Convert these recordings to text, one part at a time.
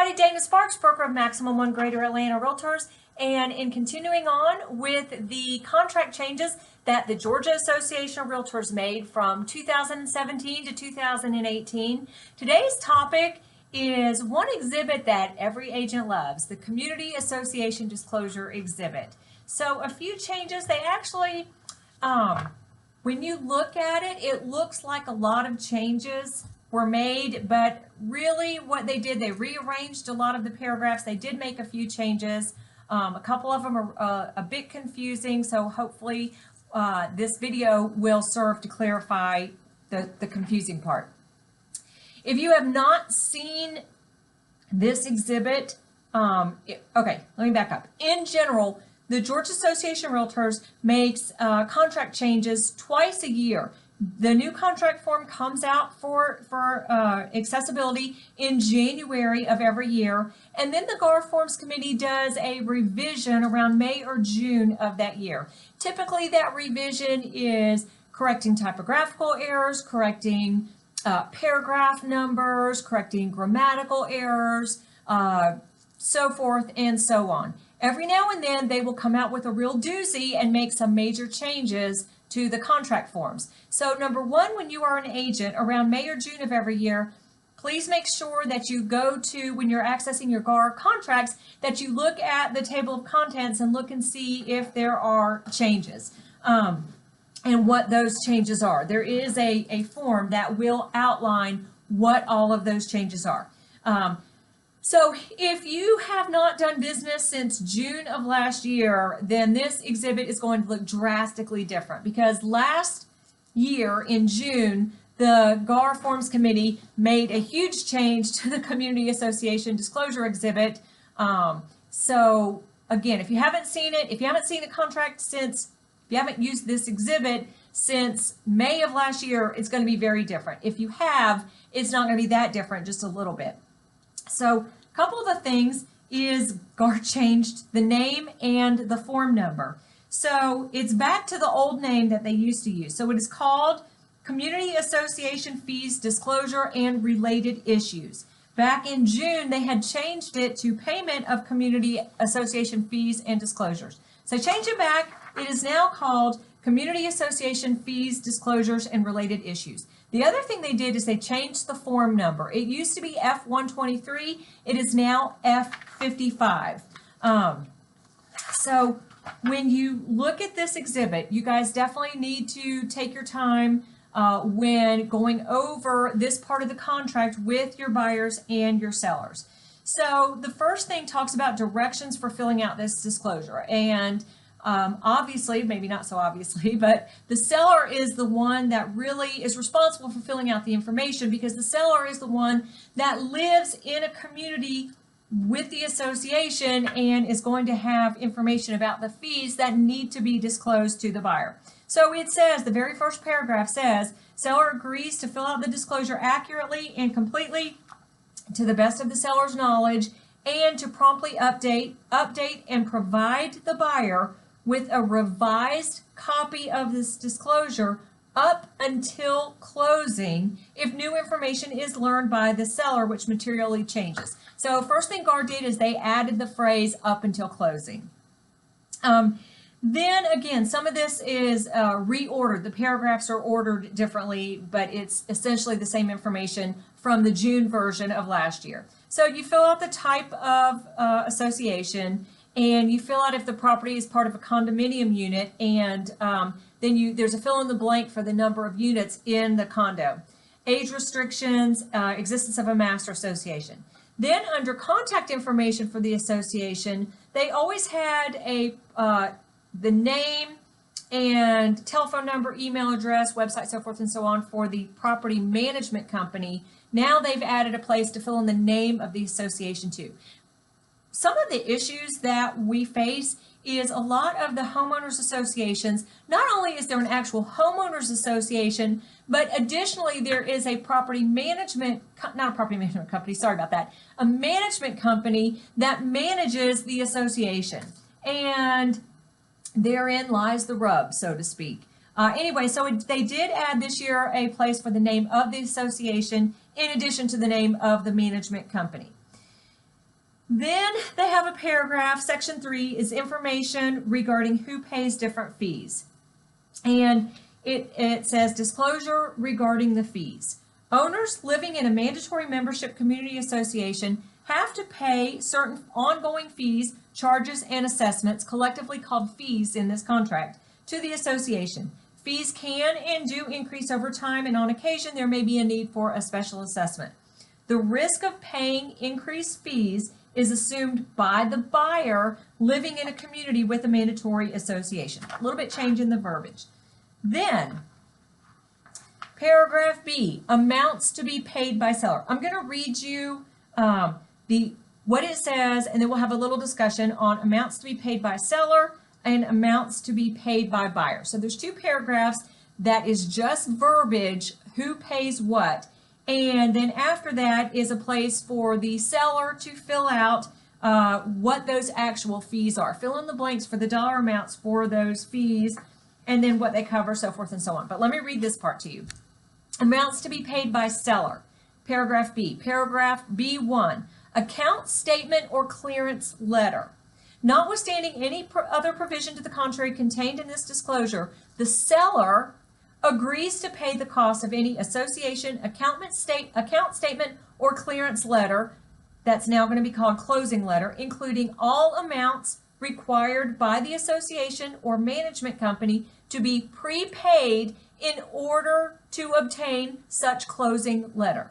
everybody, Dana Sparks, broker of Maximum One Greater Atlanta Realtors, and in continuing on with the contract changes that the Georgia Association of Realtors made from 2017 to 2018, today's topic is one exhibit that every agent loves, the Community Association Disclosure Exhibit. So a few changes, they actually, when you look at it, it looks like a lot of changes were made, but really what they did, they rearranged a lot of the paragraphs. They did make a few changes. A couple of them are a bit confusing, so hopefully this video will serve to clarify the confusing part. If you have not seen this exhibit, okay, let me back up. In general, the Georgia Association of Realtors makes contract changes twice a year. The new contract form comes out for accessibility in January of every year, and then the GAR Forms Committee does a revision around May or June of that year. Typically, that revision is correcting typographical errors, correcting paragraph numbers, correcting grammatical errors, so forth and so on. Every now and then, they will come out with a real doozy and make some major changes to the contract forms. So number one, when you are an agent around May or June of every year, please make sure that you go to, when you're accessing your GAR contracts, that you look at the table of contents and look and see if there are changes and what those changes are. There is a form that will outline what all of those changes are. So if you have not done business since June of last year, then this exhibit is going to look drastically different, because last year in June, the GAR Forms Committee made a huge change to the Community Association Disclosure Exhibit. So again, if you haven't seen it, if you haven't seen the contract since, if you haven't used this exhibit since May of last year, it's going to be very different. If you have, it's not going to be that different, just a little bit. So a couple of the things is GAR changed the name and the form number. So it's back to the old name that they used to use. So it is called Community Association Fees, Disclosure, and Related Issues. Back in June, they had changed it to Payment of Community Association Fees and Disclosures. So change it back. It is now called Community Association Fees, Disclosures, and Related Issues. The other thing they did is they changed the form number. It used to be F123. It is now F55. So when you look at this exhibit, you guys definitely need to take your time when going over this part of the contract with your buyers and your sellers. So the first thing talks about directions for filling out this disclosure. And obviously, maybe not so obviously, but the seller is the one that really is responsible for filling out the information, because the seller is the one that lives in a community with the association and is going to have information about the fees that need to be disclosed to the buyer. So it says, the very first paragraph says, seller agrees to fill out the disclosure accurately and completely to the best of the seller's knowledge, and to promptly update and provide the buyer with a revised copy of this disclosure up until closing if new information is learned by the seller which materially changes. So first thing GAR did is they added the phrase up until closing. Then again, some of this is reordered. The paragraphs are ordered differently, but it's essentially the same information from the June version of last year. So you fill out the type of association, and you fill out if the property is part of a condominium unit, and then there's a fill in the blank for the number of units in the condo. Age restrictions, existence of a master association. Then under contact information for the association, they always had the name and telephone number, email address, website, so forth and so on for the property management company. Now they've added a place to fill in the name of the association too. Some of the issues that we face is a lot of the homeowners associations, not only is there an actual homeowners association, but additionally there is a property management, not a property management company, sorry about that, a management company that manages the association. And therein lies the rub, so to speak. Anyway, so they did add this year a place for the name of the association in addition to the name of the management company. Then they have a paragraph, section 3 is information regarding who pays different fees. And it says disclosure regarding the fees. Owners living in a mandatory membership community association have to pay certain ongoing fees, charges, and assessments, collectively called fees in this contract, to the association. Fees can and do increase over time, and on occasion there may be a need for a special assessment. The risk of paying increased fees is assumed by the buyer living in a community with a mandatory association. A little bit change in the verbiage. Then, paragraph B, amounts to be paid by seller. I'm going to read you what it says, and then we'll have a little discussion on amounts to be paid by seller and amounts to be paid by buyer. So there's 2 paragraphs that is just verbiage, who pays what, and then after that is a place for the seller to fill out what those actual fees are. Fill in the blanks for the dollar amounts for those fees, and then what they cover, so forth and so on. But let me read this part to you. Amounts to be paid by seller. Paragraph B. Paragraph B1. Account statement or clearance letter. Notwithstanding any other provision to the contrary contained in this disclosure, the seller agrees to pay the cost of any association account statement or clearance letter, that's now going to be called closing letter, including all amounts required by the association or management company to be prepaid in order to obtain such closing letter.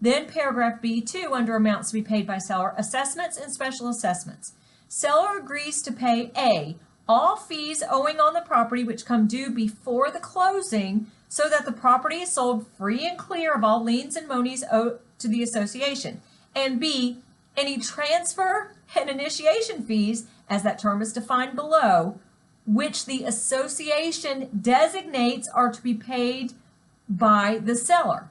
Then paragraph B2, under amounts to be paid by seller, assessments and special assessments. Seller agrees to pay A, all fees owing on the property which come due before the closing, so that the property is sold free and clear of all liens and monies owed to the association. And B, any transfer and initiation fees, as that term is defined below, which the association designates are to be paid by the seller.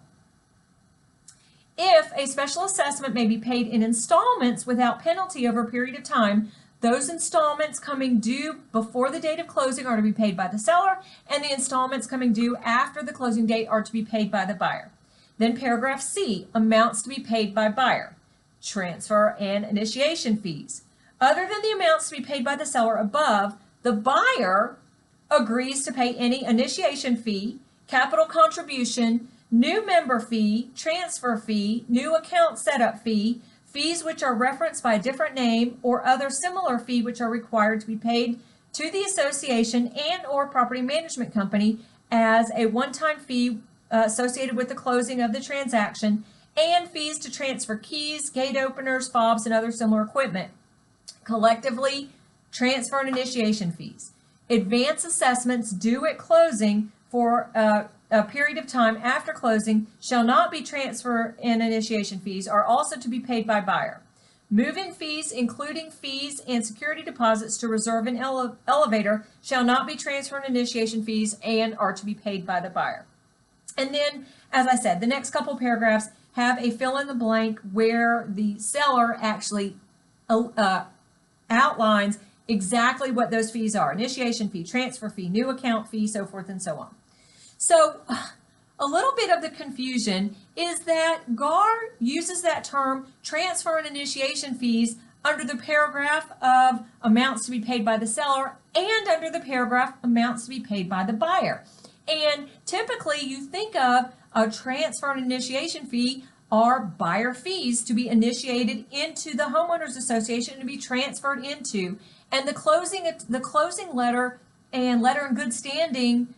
If a special assessment may be paid in installments without penalty over a period of time, those installments coming due before the date of closing are to be paid by the seller, and the installments coming due after the closing date are to be paid by the buyer. Then paragraph C, amounts to be paid by buyer. Transfer and initiation fees. Other than the amounts to be paid by the seller above, the buyer agrees to pay any initiation fee, capital contribution, new member fee, transfer fee, new account setup fee, fees which are referenced by a different name, or other similar fee which are required to be paid to the association and or property management company as a one-time fee associated with the closing of the transaction, and fees to transfer keys, gate openers, fobs, and other similar equipment. Collectively, transfer and initiation fees. Advance assessments due at closing for a period of time after closing shall not be transfer and initiation fees, are also to be paid by buyer. Move-in fees, including fees and security deposits to reserve an elevator, shall not be transfer and initiation fees and are to be paid by the buyer. And then, as I said, the next couple paragraphs have a fill in the blank where the seller actually outlines exactly what those fees are: initiation fee, transfer fee, new account fee, so forth and so on. So a little bit of the confusion is that GAR uses that term transfer and initiation fees under the paragraph of amounts to be paid by the seller and under the paragraph amounts to be paid by the buyer. And typically you think of a transfer and initiation fee are buyer fees to be initiated into the homeowners association to be transferred into, and the closing letter and letter in good standing,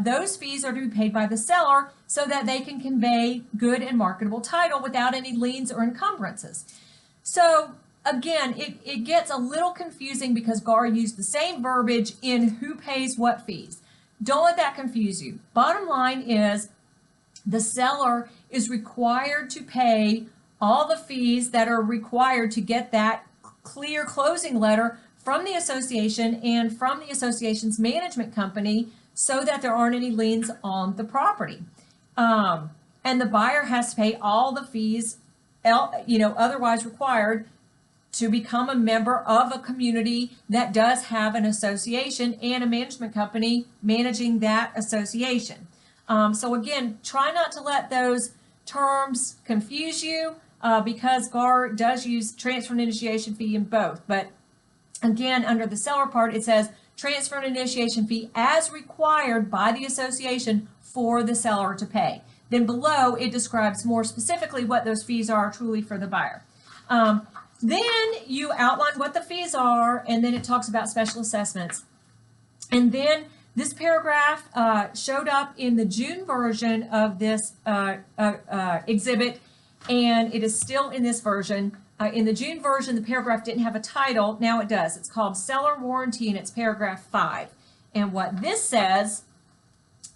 those fees are to be paid by the seller so that they can convey good and marketable title without any liens or encumbrances. So again, it gets a little confusing because GAR used the same verbiage in who pays what fees. Don't let that confuse you. Bottom line is the seller is required to pay all the fees that are required to get that clear closing letter from the association and from the association's management company so that there aren't any liens on the property. And the buyer has to pay all the fees, otherwise required to become a member of a community that does have an association and a management company managing that association. So again, try not to let those terms confuse you. because GAR does use transfer and initiation fee in both. But again, under the seller part, it says transfer and initiation fee as required by the association for the seller to pay. Then below, it describes more specifically what those fees are truly for the buyer. Then you outline what the fees are, and then it talks about special assessments. And then this paragraph showed up in the June version of this exhibit, and it is still in this version. In the June version, the paragraph didn't have a title. Now it does. It's called Seller Warranty, and it's paragraph 5. And what this says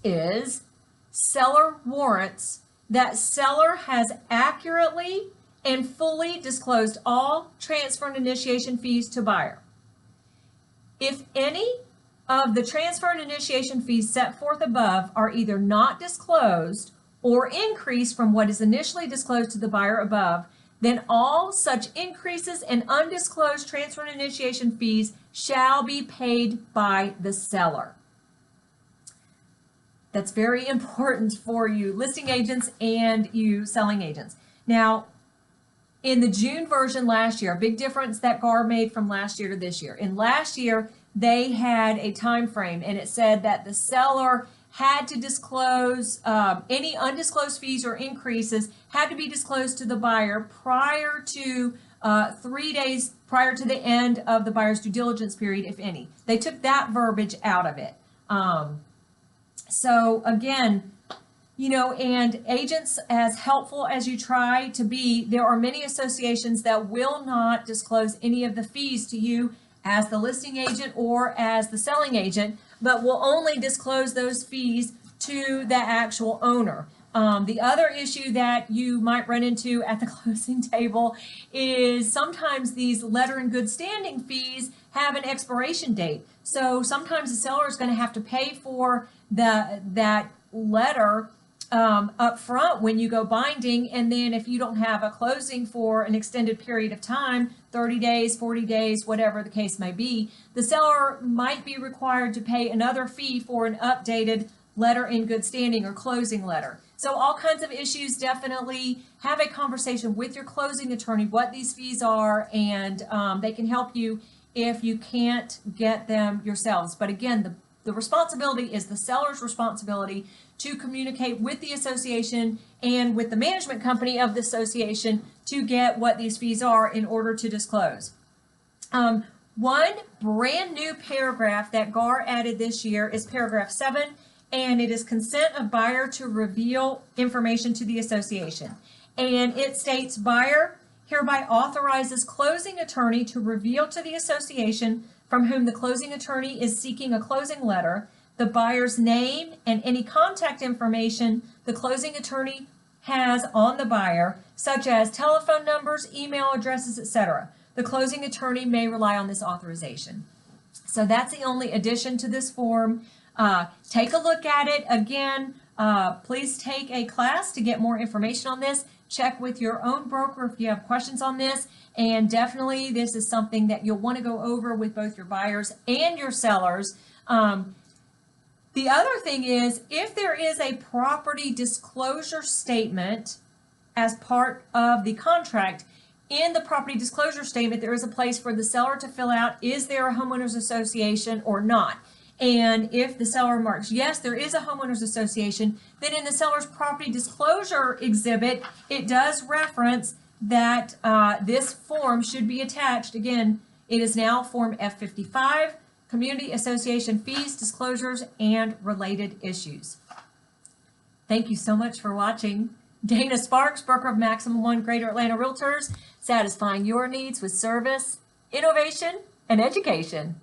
is seller warrants that seller has accurately and fully disclosed all transfer and initiation fees to buyer. If any of the transfer and initiation fees set forth above are either not disclosed or increased from what is initially disclosed to the buyer above, then all such increases and undisclosed transfer and initiation fees shall be paid by the seller. That's very important for you listing agents and you selling agents. Now, in the June version last year, a big difference that GAR made from last year to this year. In last year, they had a time frame, and it said that the seller had to disclose any undisclosed fees or increases had to be disclosed to the buyer prior to 3 days prior to the end of the buyer's due diligence period, if any. They took that verbiage out of it. So again, you know, and agents, as helpful as you try to be, there are many associations that will not disclose any of the fees to you as the listing agent or as the selling agent, but will only disclose those fees to the actual owner. The other issue that you might run into at the closing table is sometimes these letter in good standing fees have an expiration date. So sometimes the seller is going to have to pay for that letter up front when you go binding, and then if you don't have a closing for an extended period of time, 30 days, 40 days, whatever the case may be, the seller might be required to pay another fee for an updated letter in good standing or closing letter. So all kinds of issues. Definitely have a conversation with your closing attorney what these fees are, and they can help you if you can't get them yourselves. But again, the responsibility is the seller's responsibility to communicate with the association and with the management company of the association to get what these fees are in order to disclose. One brand new paragraph that GAR added this year is paragraph 7, and it is consent of buyer to reveal information to the association. And it states, buyer hereby authorizes closing attorney to reveal to the association from whom the closing attorney is seeking a closing letter, the buyer's name and any contact information the closing attorney has on the buyer, such as telephone numbers, email addresses, etc. The closing attorney may rely on this authorization. So that's the only addition to this form. Take a look at it. Again, please take a class to get more information on this. Check with your own broker if you have questions on this. And definitely this is something that you'll want to go over with both your buyers and your sellers. The other thing is, if there is a property disclosure statement as part of the contract, in the property disclosure statement, there is a place for the seller to fill out, is there a homeowners association or not? And if the seller marks, yes, there is a homeowners association, then in the seller's property disclosure exhibit, it does reference that this form should be attached. Again, it is now Form F55, Community Association Fees, Disclosures, and Related Issues. Thank you so much for watching. Dana Sparks, broker of Maximum One Greater Atlanta Realtors, satisfying your needs with service, innovation, and education.